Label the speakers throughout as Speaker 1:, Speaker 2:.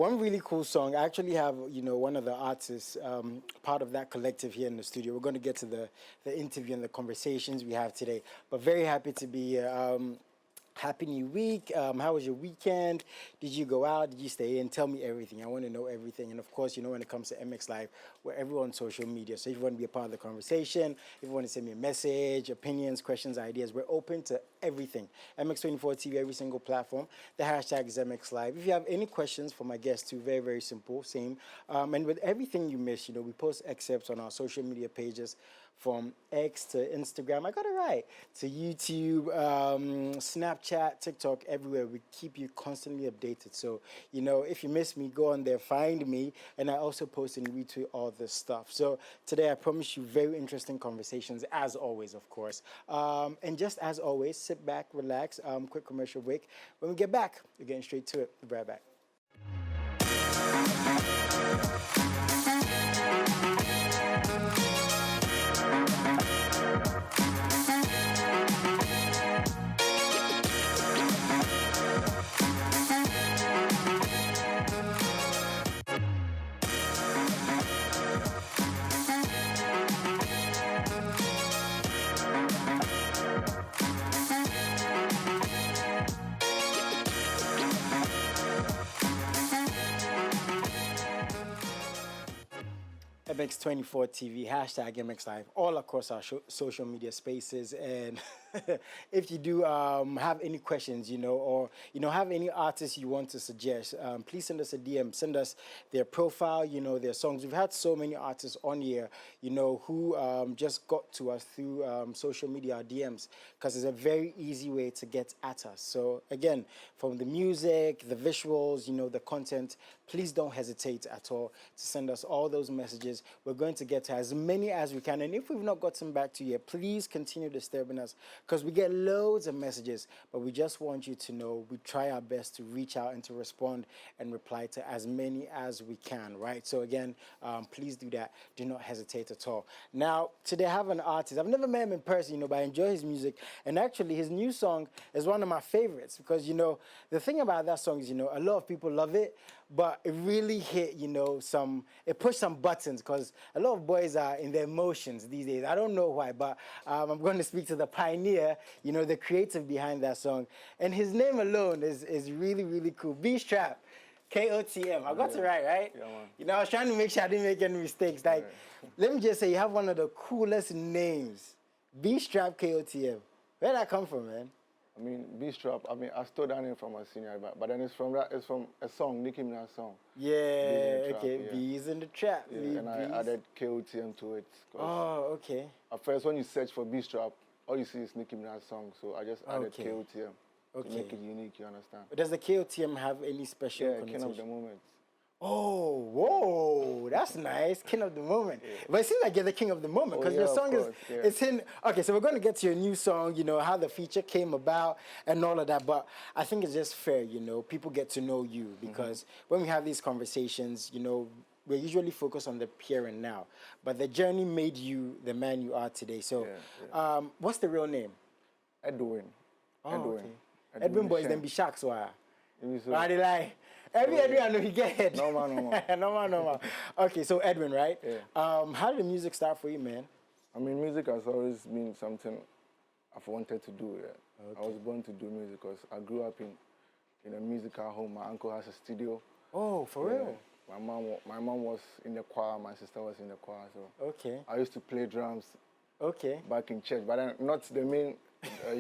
Speaker 1: one really cool song. I actually have, one of the artists, part of that collective here in the studio. We're going to get to the interview and the conversations we have today. But very happy to be here. Happy New Week. How was your weekend? Did you go out? Did you stay in? Tell me everything. I want to know everything. And of course, when it comes to MX Live, we're everyone on social media. So if you want to be a part of the conversation, if you want to send me a message, opinions, questions, ideas, we're open to everything. MX24 TV, every single platform. The hashtag is MX Live. If you have any questions for my guests too, very, very simple, same. And with everything you miss, we post excerpts on our social media pages from X to Instagram, I got it right, to YouTube, Snapchat, TikTok, everywhere. We keep you constantly updated. So, if you miss me, go on there, find me, and I also post and retweet all this stuff. So today I promise you very interesting conversations, as always, of course. And just as always, sit back, relax, quick commercial break. When we get back, we're getting straight to it. We'll be right back. MX24 TV, hashtag MX Live, all across our social media spaces. And if you do have any questions, or, have any artists you want to suggest, please send us a DM, send us their profile, their songs. We've had so many artists on here, who just got to us through social media DMs, because it's a very easy way to get at us. So again, from the music, the visuals, the content, please don't hesitate at all to send us all those messages. We're going to get to as many as we can. And if we've not gotten back to you yet, please continue disturbing us, because we get loads of messages. But we just want you to know we try our best to reach out and to respond and reply to as many as we can, right? So again, please do that. Do not hesitate at all. Now, today I have an artist. I've never met him in person, but I enjoy his music. And actually, his new song is one of my favorites, because, the thing about that song is, a lot of people love it, but it really hit, it pushed some buttons, because a lot of boys are in their emotions these days. I don't know why, but I'm going to speak to the pioneer, the creative behind that song. And his name alone is really, really cool. Beeztrap Kotm. I got it right?
Speaker 2: Yeah, man.
Speaker 1: I was trying to make sure I didn't make any mistakes. Like, let me just say, you have one of the coolest names. Beeztrap Kotm. Where'd that come from, man?
Speaker 2: I mean, Beeztrap, I stole that name from a senior, but then it's from a song, Nicki Minaj song.
Speaker 1: Yeah, okay, yeah. Bees in the trap.
Speaker 2: Yeah, and I added KOTM to it.
Speaker 1: Oh, okay.
Speaker 2: At first, when you search for Beeztrap, all you see is Nicki Minaj song, so I just added KOTM to make it unique, you understand?
Speaker 1: But does the KOTM have any special connotation?
Speaker 2: King of the Moment.
Speaker 1: Oh, whoa, that's nice. King of the moment. Yeah. But it seems like you're the king of the moment, because your song it's in. Okay, so we're going to get to your new song, how the feature came about and all of that. But I think it's just fair, people get to know you, because when we have these conversations, we're usually focused on the here and now. But the journey made you the man you are today. So what's the real name?
Speaker 2: Edwin.
Speaker 1: Oh, Edwin. Okay. Edwin boys then be sharks, why? Why they lie? Edwin, I know he get it.
Speaker 2: No man.
Speaker 1: Okay, so Edwin, right? Yeah. How did the music start for you, man?
Speaker 2: I mean, music has always been something I've wanted to do. Yeah. Okay. I was born to do music because I grew up in a musical home. My uncle has a studio.
Speaker 1: Oh, for real?
Speaker 2: My mom was in the choir. My sister was in the choir. So
Speaker 1: okay.
Speaker 2: I used to play drums.
Speaker 1: Okay.
Speaker 2: Back in church, but then not the main. I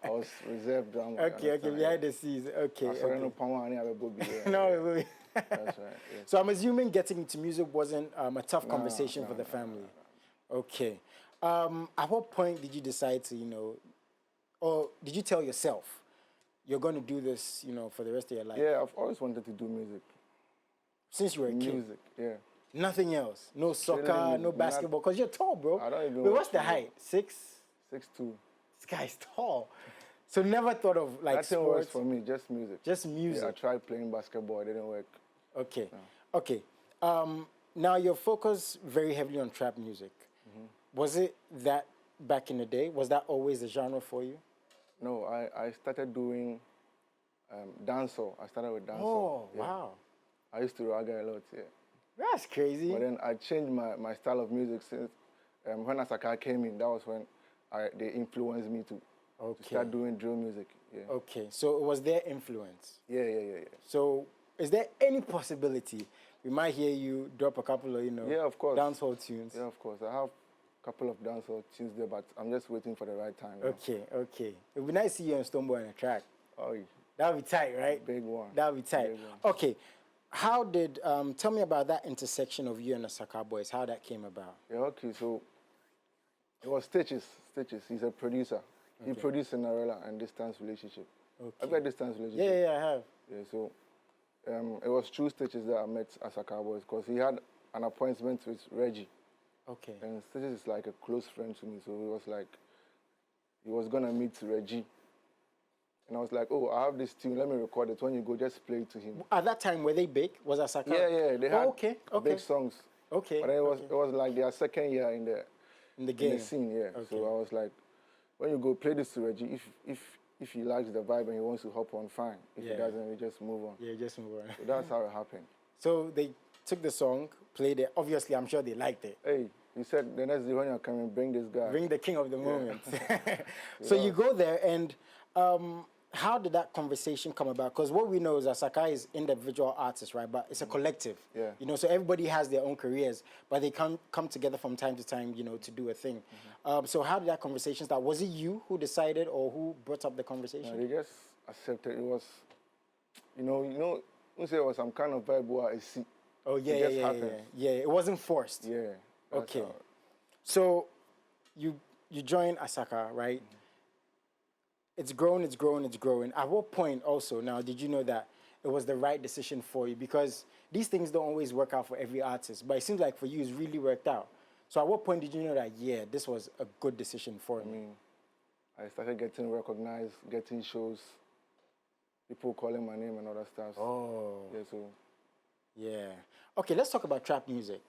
Speaker 2: was reserved drum.
Speaker 1: Okay, behind the scenes. Okay. No,
Speaker 2: that's right. Yeah.
Speaker 1: So I'm assuming getting into music wasn't a tough conversation for the family. Okay. At what point did you decide to, or did you tell yourself you're going to do this, for the rest of your life?
Speaker 2: Yeah, I've always wanted to do music.
Speaker 1: Since you were a kid?
Speaker 2: Music, yeah.
Speaker 1: Nothing else? No soccer, no basketball? Because you're tall, bro.
Speaker 2: I don't even.
Speaker 1: Wait, what's the height? 6'2"? This guy's tall. So never thought of
Speaker 2: that
Speaker 1: sports?
Speaker 2: Works for me, just music.
Speaker 1: Just music?
Speaker 2: Yeah, I tried playing basketball, it didn't work.
Speaker 1: Okay. No. Okay. Now you're focused very heavily on trap music. Was it that back in the day? Was that always the genre for you?
Speaker 2: No, I started doing dancehall. I started with dancehall.
Speaker 1: Oh, wow.
Speaker 2: I used to ragga a lot, yeah.
Speaker 1: That's crazy.
Speaker 2: But then I changed my style of music since when Asaka came in. That was when they influenced me to start doing drill music. Yeah.
Speaker 1: Okay, so it was their influence.
Speaker 2: Yeah.
Speaker 1: So is there any possibility we might hear you drop a couple of,
Speaker 2: yeah, of course,
Speaker 1: dancehall tunes?
Speaker 2: Yeah, of course. I have a couple of dancehall tunes there, but I'm just waiting for the right time.
Speaker 1: Okay. It would be nice to see you on Stoneboy on a track.
Speaker 2: Oh, yeah.
Speaker 1: That would be tight, right?
Speaker 2: Big one.
Speaker 1: That would be tight. Okay. How did, tell me about that intersection of you and the Saka Boys, how that came about?
Speaker 2: Yeah, okay, so it was Stitches. He's a producer. Okay. He produced Cinderella and Distance Relationship. Okay. Have you had Distance Relationship?
Speaker 1: Yeah, I have.
Speaker 2: Yeah, so it was through Stitches that I met Asaka Boys because he had an appointment with Reggie. Okay. And Stitches is like a close friend to me, so he was like, he was going to meet Reggie. And I was like, oh, I have this tune, let me record it. When you go, just play it to him.
Speaker 1: At that time, were they big? Was Asaka?
Speaker 2: Yeah, they had big songs.
Speaker 1: Okay.
Speaker 2: But then it was like their second year in the
Speaker 1: game.
Speaker 2: In the scene, yeah. Okay. So I was like, when you go play this to Reggie, if he likes the vibe and he wants to hop on, fine. If he doesn't, we just move on.
Speaker 1: Yeah, just move on.
Speaker 2: So that's how it happened.
Speaker 1: So they took the song, played it. Obviously, I'm sure they liked it.
Speaker 2: Hey, he said, the next day when you're coming, bring this guy.
Speaker 1: Bring the king of the moment. So you go there, and how did that conversation come about? Because what we know is that Sakai is individual artists, right? But it's a collective. Yeah. So everybody has their own careers, but they come together from time to time, to do a thing. So how did that conversation start? Was it you who decided or who brought up the conversation?
Speaker 2: No, they just accepted. It was, you say it was some kind of vibe where I see.
Speaker 1: Oh, yeah. It wasn't forced.
Speaker 2: Yeah.
Speaker 1: Okay. So you join Asaka, right? It's grown. At what point also now did you know that it was the right decision for you? Because these things don't always work out for every artist, but it seems like for you it's really worked out. So at what point did you know that, yeah, this was a good decision for me?
Speaker 2: I mean, I started getting recognized, getting shows, people calling my name and other stuff.
Speaker 1: Oh.
Speaker 2: Yeah, so.
Speaker 1: Yeah. Okay, let's talk about trap music.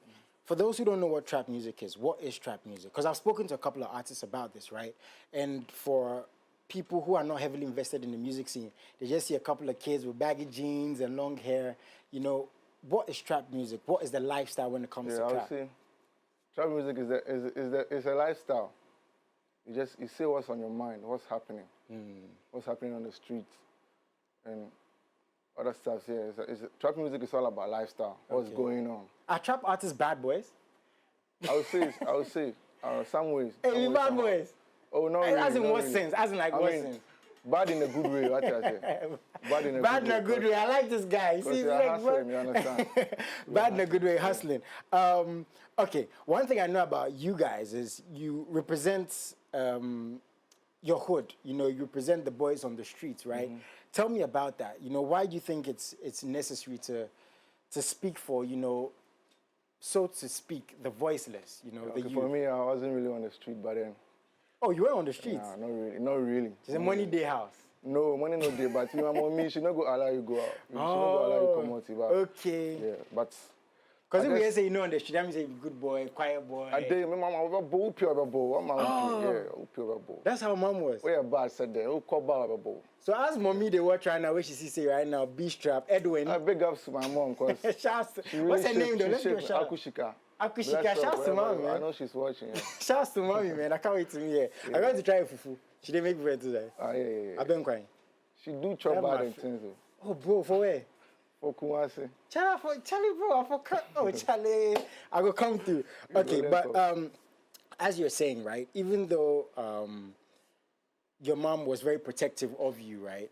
Speaker 1: For those who don't know what trap music is, what is trap music? Because I've spoken to a couple of artists about this, right? And for people who are not heavily invested in the music scene, they just see a couple of kids with baggy jeans and long hair. What is trap music? What is the lifestyle when it comes to trap?
Speaker 2: I would say trap music is a lifestyle. You say what's on your mind, what's happening on the streets, and other stuff. Yeah, trap music is all about lifestyle. What's going on?
Speaker 1: Are trap artists bad boys?
Speaker 2: I would say, some ways.
Speaker 1: Hey, bad boys.
Speaker 2: Oh, no, really.
Speaker 1: As in what sense? As in what sense?
Speaker 2: Bad in a good way, what I say. Bad in a good way.
Speaker 1: I like this guy.
Speaker 2: See, you're hustling, you understand?
Speaker 1: Bad in a good way, hustling. Okay, one thing I know about you guys is you represent your hood. You represent the boys on the streets, right? Tell me about that. Why do you think it's necessary to speak for, so to speak, the voiceless, the youth?
Speaker 2: For me, I wasn't really on the street, but then.
Speaker 1: Oh, you were on the streets?
Speaker 2: Nah, not really.
Speaker 1: It's a money day house.
Speaker 2: No, money no day, but my mommy, she not go allow you go out. She not go allow you come out.
Speaker 1: Okay.
Speaker 2: Yeah, but.
Speaker 1: Because if we say on the street, that means a good boy, quiet boy.
Speaker 2: I did. My mom was a boy, pure boy.
Speaker 1: That's how mom was.
Speaker 2: Where bad said there, who called bad boy.
Speaker 1: So as mommy, they watch right now, where she say right now, Beeztrap, Edwin.
Speaker 2: I big ups to my mom, because.
Speaker 1: What's her name though? Let's give a shout.
Speaker 2: Akushika,
Speaker 1: shouts to mommy, man.
Speaker 2: I know she's watching. Yeah.
Speaker 1: Shouts to mommy, man. I can't wait to meet her. I'm going to try fufu. She didn't make bread today.
Speaker 2: Yeah.
Speaker 1: I've been crying.
Speaker 2: She do chop bad and things though.
Speaker 1: Oh, bro, for where?
Speaker 2: For Kumasi.
Speaker 1: Charlie, bro, I forgot. Oh, Charlie, I will come through. Okay, but as you're saying, right, even though your mom was very protective of you, right,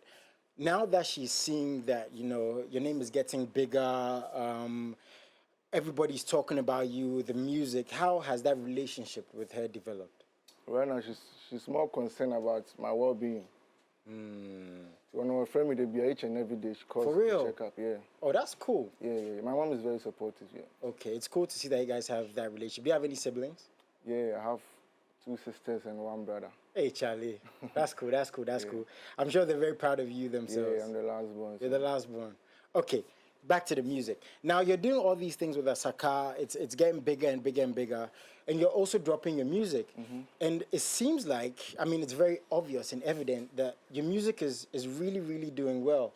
Speaker 1: now that she's seeing that, your name is getting bigger, everybody's talking about you, the music, how has that relationship with her developed?
Speaker 2: Right now, she's more concerned about my well-being. So when my friend they be each and every day, she calls to check up, yeah.
Speaker 1: Oh, that's cool.
Speaker 2: Yeah. My mom is very supportive, yeah.
Speaker 1: Okay, it's cool to see that you guys have that relationship. Do you have any siblings?
Speaker 2: Yeah, I have 2 sisters and 1 brother.
Speaker 1: Hey, Charlie. That's cool. Cool. I'm sure they're very proud of you themselves.
Speaker 2: Yeah, I'm the last born.
Speaker 1: You're the last born. Okay, back to the music. Now, you're doing all these things with Asaka. It's getting bigger and bigger and bigger. And you're also dropping your music. And it seems like, it's very obvious and evident that your music is really, really doing well.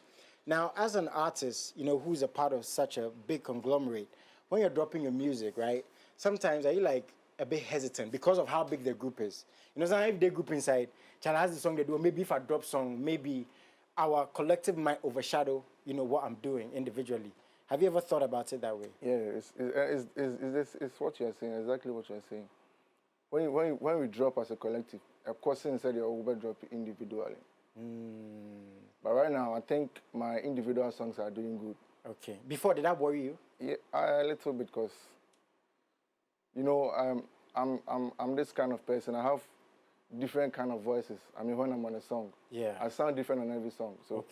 Speaker 1: Now, as an artist, you know, who's a part of such a big conglomerate, when you're dropping your music, right? Sometimes are you like a bit hesitant because of how big the group is? You know, sometimes if they group inside, Chala has the song they do, maybe if I drop song, maybe our collective might overshadow, you know, what I'm doing individually. Have you ever thought about it that way?
Speaker 2: Yeah, it's what you're saying, exactly what you're saying. When we drop as a collective, of course, inside you will drop individually. But right now, I think my individual songs are doing good.
Speaker 1: Okay. Before, did that worry you?
Speaker 2: Yeah, a little bit, because you know, I'm this kind of person. I have different kind of voices. I mean, when I'm on a song, I sound different on every song. So,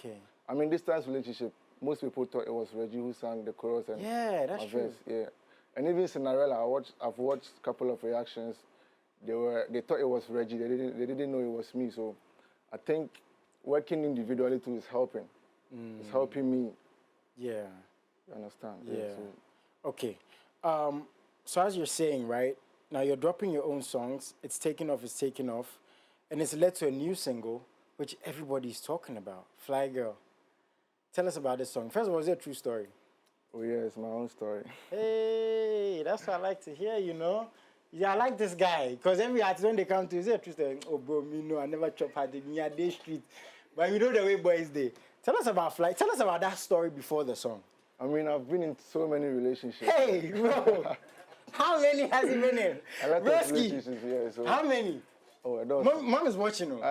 Speaker 2: I mean, distance relationship. Most people thought it was Reggie who sang the chorus and
Speaker 1: that's true.
Speaker 2: verse. Yeah, and even Cinderella, I've watched a couple of reactions. They thought it was Reggie. They didn't know it was me. So, I think working individually too is helping. It's helping me.
Speaker 1: Yeah.
Speaker 2: You understand?
Speaker 1: Yeah.
Speaker 2: So.
Speaker 1: Okay. So as you're saying, right, now you're dropping your own songs. It's taking off, and it's led to a new single, which everybody's talking about, Fly Girl. Tell us about this song. First of all, is it a true story?
Speaker 2: Oh yeah, it's my own story.
Speaker 1: Hey, that's what I like to hear, you know. Yeah, I like this guy, because every artist, when they come to, is it a true story? Oh bro, me no, I never chop hard, me a day street. But you know the way boys they. Tell us about Fly. Tell us about that story before the song.
Speaker 2: I mean, I've been in so many relationships.
Speaker 1: Hey, bro. How many has he been in?
Speaker 2: A lot of relationships, yeah. So.
Speaker 1: How many?
Speaker 2: Oh, I don't.
Speaker 1: Mom is watching you.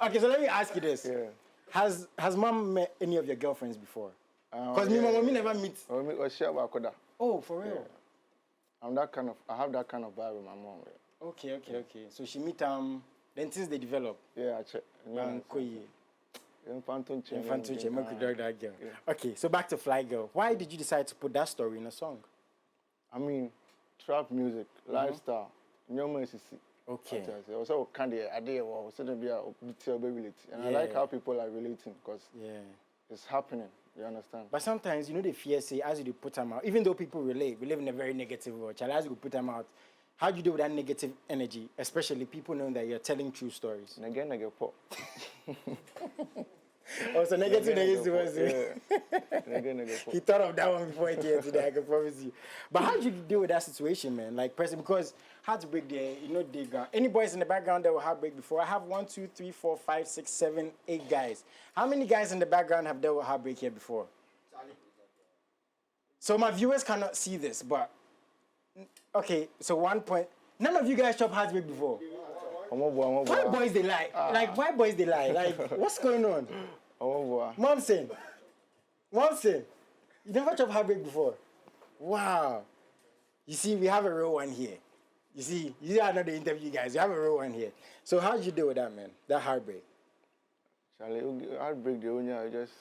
Speaker 1: Okay, so let me ask you this.
Speaker 2: Yeah.
Speaker 1: Has mom met any of your girlfriends before? Because me never meet.
Speaker 2: Oh,
Speaker 1: for real?
Speaker 2: Yeah. I have that kind of vibe with my mom. Yeah.
Speaker 1: Okay. So she meet then since they develop.
Speaker 2: Yeah, I check.
Speaker 1: That girl. Okay, so back to Fly Girl. Why did you decide to put that story in a song?
Speaker 2: I mean, trap music, lifestyle,
Speaker 1: okay.
Speaker 2: Also, and I like how people are relating, because it's happening. You understand?
Speaker 1: But sometimes, you know, the fear say, as you put them out, even though people relate, we live in a very negative world. As you put them out, how do you deal with that negative energy, especially people knowing that you're telling true stories? Oh, so negative. He thought of that one before he came today, I can promise you. But how did you deal with that situation, man? Like, person, because heartbreak there, you know, they got any boys in the background that were heartbreak before? I have 1, 2, 3, 4, 5, 6, 7, 8 guys. How many guys in the background have dealt with heartbreak here before? So my viewers cannot see this, but okay, so 1 point. None of you guys chop heartbreak before. Why boys they lie? Like, why boys they lie? Like, what's going on? Momsen, you never chop heartbreak before. Wow. You see, we have a real one here. You are not the interview guys. You have a real one here. So how did you deal with that, man? That heartbreak?
Speaker 2: Charlie, heartbreak, you just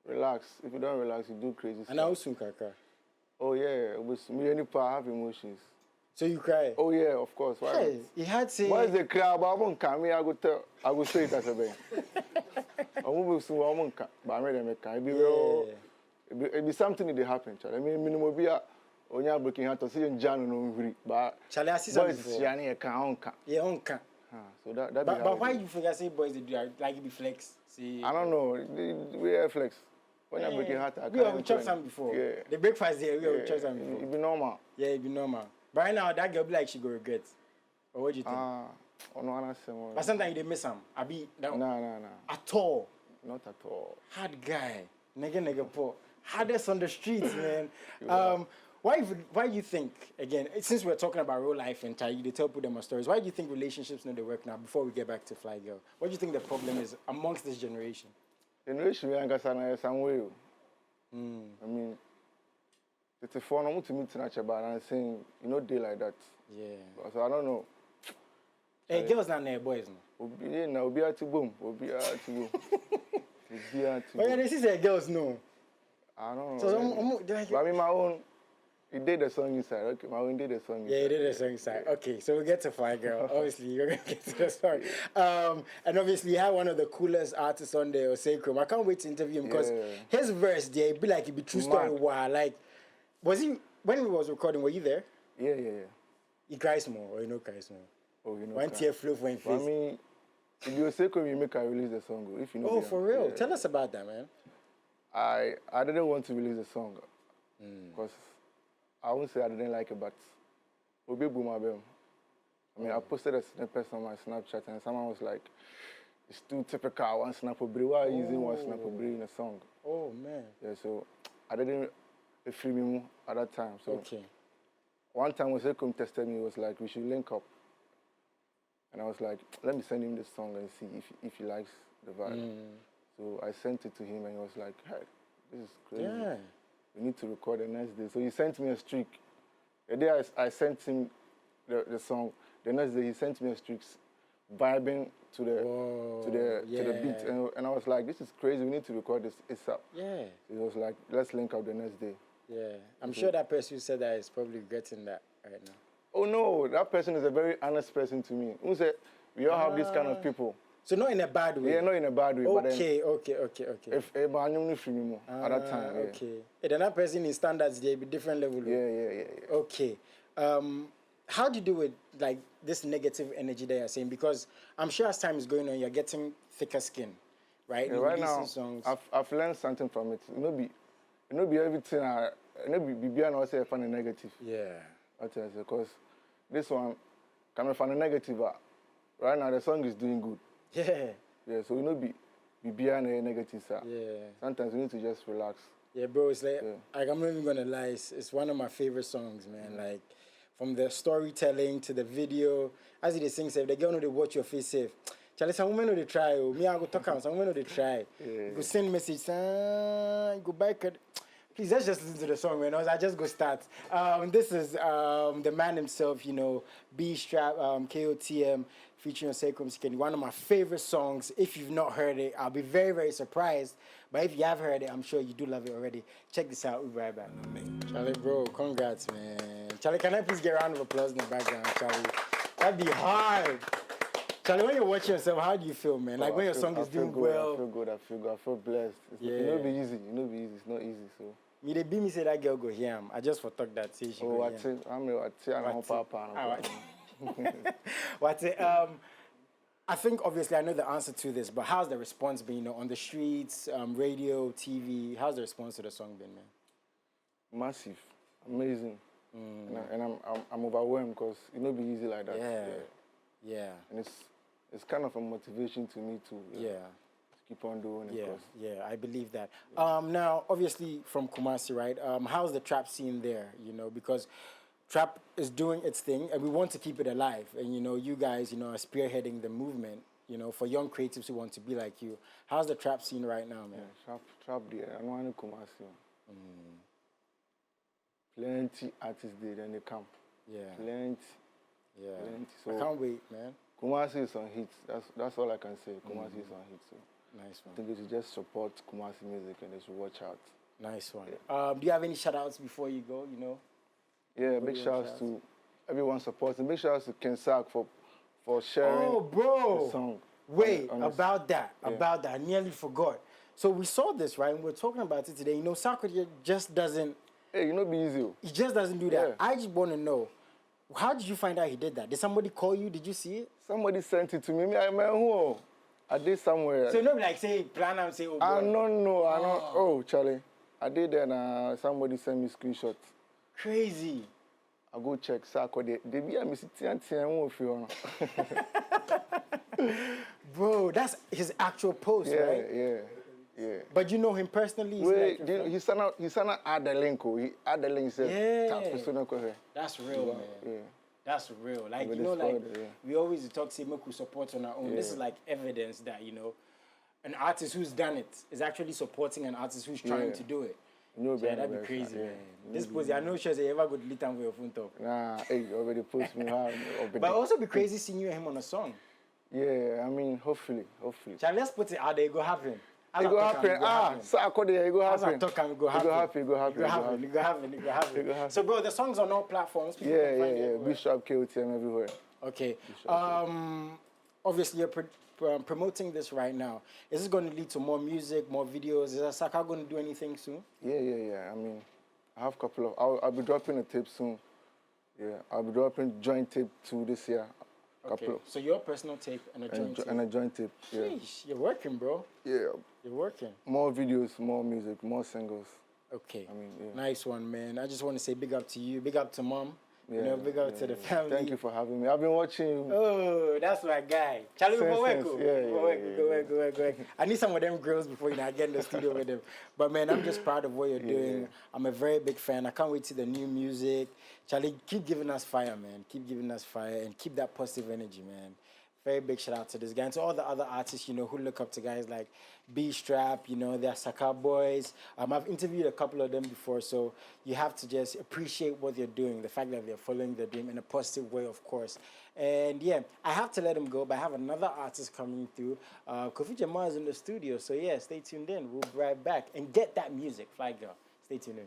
Speaker 2: relax. If you don't relax, you do crazy stuff.
Speaker 1: And I soon kaka.
Speaker 2: Oh yeah, I have emotions.
Speaker 1: So you cry?
Speaker 2: Oh yeah, of course. Why?
Speaker 1: Hey, he had to say.
Speaker 2: Why is the cry about one can me? I go say it as a baby. I won't be one can, but I'm ready to make it. It be something that happen, Charlie. I mean, minimum be a onya breaking heart to see in Jan no free. But
Speaker 1: Charlie, I see something.
Speaker 2: Boys, Shani can.
Speaker 1: Yeah, on can.
Speaker 2: So that.
Speaker 1: But why you forget say boys they do like it be flex? See.
Speaker 2: I don't know. We are flex. When I'm breaking heart,
Speaker 1: we have chopped some before. Yeah. The breakfast there, we have chopped some before.
Speaker 2: It be normal.
Speaker 1: Yeah, it be normal. But right now, that girl be like she go regret. Or what do you think? But sometimes they miss him.
Speaker 2: No.
Speaker 1: At all.
Speaker 2: Not at all.
Speaker 1: Hard guy. Nigga poor. Hardest on the streets, man. Why do you think, again, since we're talking about real life and they tell people them stories, why do you think relationships know they work now before we get back to Fly Girl? What do you think the problem is amongst this generation?
Speaker 2: Generation, we are some way. I mean, it's a phone. I'm to meet about and saying, you know, they like that.
Speaker 1: Yeah.
Speaker 2: So I don't know.
Speaker 1: Hey, girls not there, boys, no.
Speaker 2: We'll be at boom. But
Speaker 1: yeah, this is girls, no.
Speaker 2: I don't know.
Speaker 1: So
Speaker 2: but I mean, my own. He did the song inside. Okay, my own did the song inside.
Speaker 1: Yeah, he did the song inside. Okay, so we'll get to Fly Girl. Obviously, you're going to get to the story. And obviously, you have one of the coolest artists on there, Sacrum. I can't wait to interview him because his verse there, it'd be like it'd be true story. Wow, like, was he, when he was recording, were you there?
Speaker 2: Yeah.
Speaker 1: He cries more, or you know cries more?
Speaker 2: Oh, you know.
Speaker 1: One tear flow for his face.
Speaker 2: I mean, If you say come, you make I release the song. If you know.
Speaker 1: Oh, for real? Tell us about that, man.
Speaker 2: I didn't want to release the song because I won't say I didn't like it, but Obi Boomabem. I mean, I posted a snippet on my Snapchat, and someone was like, "It's too typical. One snap of Brie. Why are you using one snap of Brie in a song?"
Speaker 1: Oh man.
Speaker 2: Yeah, so I didn't feel me at that time. So
Speaker 1: okay.
Speaker 2: One time when Sekum tested me, he was like, "We should link up," and I was like, "Let me send him this song and see if he likes the vibe." So I sent it to him, and he was like, "Hey, this is crazy.
Speaker 1: Yeah.
Speaker 2: We need to record the next day." So he sent me a streak. The day I sent him the song, the next day he sent me a streak vibing to the beat, and I was like, "This is crazy. We need to record this ASAP."
Speaker 1: Yeah.
Speaker 2: So he was like, "Let's link up the next day."
Speaker 1: Yeah, I'm sure that person who said that is probably regretting that right now.
Speaker 2: Oh no, that person is a very honest person to me. Who said we all have this kind of people?
Speaker 1: So not in a bad way.
Speaker 2: Yeah, not in a bad way.
Speaker 1: Okay.
Speaker 2: If at that time, yeah.
Speaker 1: Okay. And then that person in standards, they be different level.
Speaker 2: Yeah.
Speaker 1: Okay. How do you do with like this negative energy that you're saying? Because I'm sure as time is going on, you're getting thicker skin, right?
Speaker 2: Yeah, right now, songs. I've learned something from it. It no be everything. It no be and also find a negative.
Speaker 1: Yeah.
Speaker 2: Because this one, coming from a negative, right now the song is doing good.
Speaker 1: Yeah.
Speaker 2: Yeah. So be behind a negative, sir.
Speaker 1: Yeah.
Speaker 2: Sometimes we need to just relax.
Speaker 1: Yeah, bro. It's like I'm not even gonna lie. It's one of my favorite songs, man. Like. From the storytelling to the video, as they sing, say, the girl know they watch your face safe. Charlie, some women know they try. Me, I go talk out. Some women know they try. You go send message. You go back. Please, let's just listen to the song, man. I just go start. This is the man himself, you know, Beeztrap Kotm, featuring Sekum Skeni. One of my favorite songs. If you've not heard it, I'll be very, very surprised. But if you have heard it, I'm sure you do love it already. Check this out. We'll be right back. Charlie, bro, congrats, man. Charlie, can I please get a round of applause in the background, Charlie? That'd be hard. Charlie, when you're watching yourself, how do you feel, man? Like when your song is doing well.
Speaker 2: I feel good. I feel blessed. It will be easy. It's not easy. So.
Speaker 1: Me they be me say that girl go here. I just for talk that say she go here. What's it? I think obviously I know the answer to this, but how's the response been? You know, on the streets, radio, TV. How's the response to the song been, man?
Speaker 2: Massive, amazing, and I'm overwhelmed because it not be easy like that.
Speaker 1: Yeah.
Speaker 2: And it's kind of a motivation to me to keep on doing it.
Speaker 1: Yeah, I believe that. Now, obviously from Kumasi, right? How's the trap scene there? You know, because trap is doing its thing, and we want to keep it alive. And you know, you guys, you know, are spearheading the movement. You know, for young creatives who want to be like you. How's the trap scene right now, man?
Speaker 2: Yeah, trap there. I want to Kumasi. Plenty artists there, then they come.
Speaker 1: Yeah.
Speaker 2: Plenty.
Speaker 1: Yeah.
Speaker 2: Plenty. So
Speaker 1: I can't wait, man.
Speaker 2: Kumasi is on hits. That's all I can say. Kumasi is on hits. So
Speaker 1: nice one.
Speaker 2: I think they should just support Kumasi music and they should watch out.
Speaker 1: Nice one.
Speaker 2: Yeah.
Speaker 1: Do you have any shout outs before you go, you know?
Speaker 2: Yeah, big shout outs to everyone supporting. Big shout outs to Ken Sack for sharing the song.
Speaker 1: Wait, about that. I nearly forgot. So we saw this, right? And we're talking about it today. You know, Sarkodie just doesn't...
Speaker 2: Hey, you know, be easy.
Speaker 1: He just doesn't do that.
Speaker 2: Yeah.
Speaker 1: I just want to know, how did you find out he did that? Did somebody call you? Did you see it?
Speaker 2: Somebody sent it to me. I did somewhere.
Speaker 1: So you know, like say, plan and say, oh, boy.
Speaker 2: I don't know. Oh, Charlie. I did and somebody sent me screenshots.
Speaker 1: Crazy.
Speaker 2: I go check Sarkodie. They be a missing.
Speaker 1: Bro, that's his actual post, right?
Speaker 2: Yeah.
Speaker 1: But you know him personally?
Speaker 2: Wait, he sana add the link. He add the link.
Speaker 1: That's real, man.
Speaker 2: Yeah.
Speaker 1: That's real. Like, you know, we always talk, say, make we support on our own. This is like evidence that, you know, an artist who's done it is actually supporting an artist who's trying to do it.
Speaker 2: No,
Speaker 1: that'd be crazy, man. This post, I know sure you ever go delete time for your phone talk.
Speaker 2: Nah, hey, already post me hard.
Speaker 1: But also be crazy seeing you and him on a song.
Speaker 2: Yeah, I mean, hopefully.
Speaker 1: Child, let's put it out there. It go happen.
Speaker 2: It go happen. Sarkodie, it go happen.
Speaker 1: It go happen. So, bro, the song's on all platforms.
Speaker 2: Yeah. Beeztrap Kotm everywhere.
Speaker 1: Okay. Obviously, you're promoting this right now. Is this going to lead to more music, more videos? Is Saka going to do anything soon?
Speaker 2: Yeah. I mean, I have a couple of... I'll be dropping a tape soon. Yeah, I'll be dropping joint tape 2 this year.
Speaker 1: Okay. So your personal tape and a joint tape.
Speaker 2: And a joint tape. Yeah.
Speaker 1: Sheesh, you're working, bro.
Speaker 2: Yeah.
Speaker 1: You're working.
Speaker 2: More videos, more music, more singles.
Speaker 1: Okay.
Speaker 2: I mean, yeah.
Speaker 1: Nice one, man. I just want to say big up to you, big up to mom.
Speaker 2: Yeah,
Speaker 1: you know, big up to the family.
Speaker 2: Thank you for having me. I've been watching you.
Speaker 1: Oh, that's my guy. Charlie, go work. I need some of them girls before I get in the studio with them. But man, I'm just proud of what you're doing. I'm a very big fan. I can't wait to the new music. Charlie, keep giving us fire, man. Keep giving us fire and keep that positive energy, man. Very big shout out to this guy and to all the other artists, you know, who look up to guys like Beeztrap, you know, they're Saka boys. I've interviewed a couple of them before, so you have to just appreciate what they're doing, the fact that they're following their dream in a positive way, of course. And yeah, I have to let him go, but I have another artist coming through. Kofi Jamal is in the studio, so yeah, stay tuned in. We'll be right back and get that music, Fly Girl. Stay tuned in.